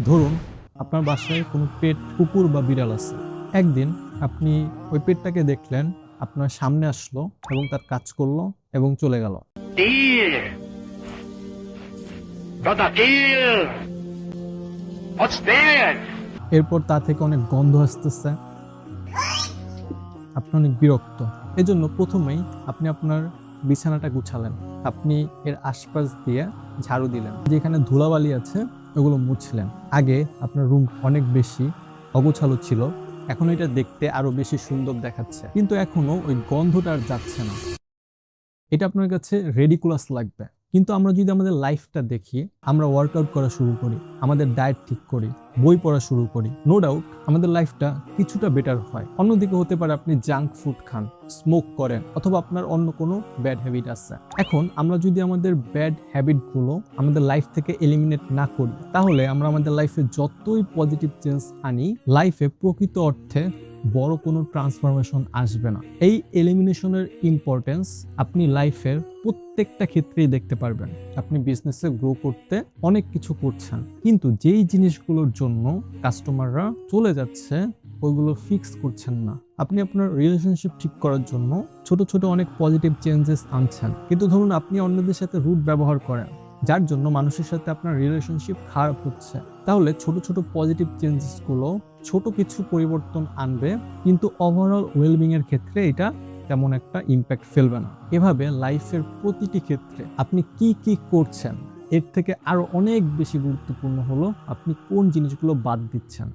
ধরুন আপনার বাসায় কোনো পেট কুকুর বা বিড়াল আছে। একদিন আপনি ওই পেটটাকে দেখলেন, আপনার সামনে আসলো এবং তার কাজ করলো এবং চলে গেল। Deal! Brother, deal! What's that? এরপর তা থেকে অনেক গন্ধ আসতেছে, আপনি অনেক বিরক্ত। এজন্য প্রথমেই আপনি আপনার বিছানাটা গুছালেন, আপনি এর আশপাশ দিয়ে ঝাড়ু দিলেন, যেখানে ধুলাবালি আছে ওগুলো মুছলেন। আগে আপনার রুম অনেক বেশি অগোছালো ছিল, এখন এটা দেখতে আরো বেশি সুন্দর দেখাচ্ছে, কিন্তু এখনো ওই গন্ধটা আর যাচ্ছে না। এটা আপনার কাছে রেডিকুলাস লাগবে, কিন্তু আমরা যদি আমাদের লাইফটা দেখি, আমরা ওয়ার্কআউট করা শুরু করি, আমাদের ডায়েট ঠিক করি, বই পড়া শুরু করি, নো ডাউট আমাদের লাইফটা কিছুটা বেটার হয়। অন্যদিকে হতে পারে আপনি জাঙ্ক ফুড খান, স্মোক করেন, অথবা আপনার অন্য কোনো ব্যাড হ্যাবিট আছে। এখন আমরা যদি আমাদের ব্যাড হ্যাবিটগুলো আমাদের লাইফ থেকে এলিমিনেট না করি, তাহলে আমরা আমাদের লাইফে যতই পজিটিভ চেঞ্জ আনি, লাইফে প্রকৃত অর্থে বড় কোনো ট্রান্সফরমেশন আসবে না। এই এলিমিনেশনের ইম্পর্টেন্স আপনি লাইফের প্রত্যেকটা ক্ষেত্রেই দেখতে পারবেন। আপনি বিজনেসে গ্রো করতে অনেক কিছু করছেন, কিন্তু যেই জিনিসগুলোর জন্য কাস্টমাররা চলে যাচ্ছে ওইগুলো ফিক্স করছেন না। আপনি আপনার রিলেশনশিপ ঠিক করার জন্য ছোট ছোট অনেক পজিটিভ চেঞ্জেস আনছেন, কিন্তু ধরুন আপনি অন্যদের সাথে রুড ব্যবহার করেন, যার জন্য মানুষের সাথে আপনার রিলেশনশিপ খারাপ হচ্ছে। তাহলে ছোট ছোট পজিটিভ চেঞ্জেসগুলো ছোট কিছু পরিবর্তন আনবে, কিন্তু ওভারঅল ওয়েলবিং এর ক্ষেত্রে এটা তেমন একটা ইম্প্যাক্ট ফেলবে না। এভাবে লাইফের প্রতিটি ক্ষেত্রে আপনি কি কি করছেন, এর থেকে আরো অনেক বেশি গুরুত্বপূর্ণ হলো আপনি কোন জিনিসগুলো বাদ দিচ্ছেন।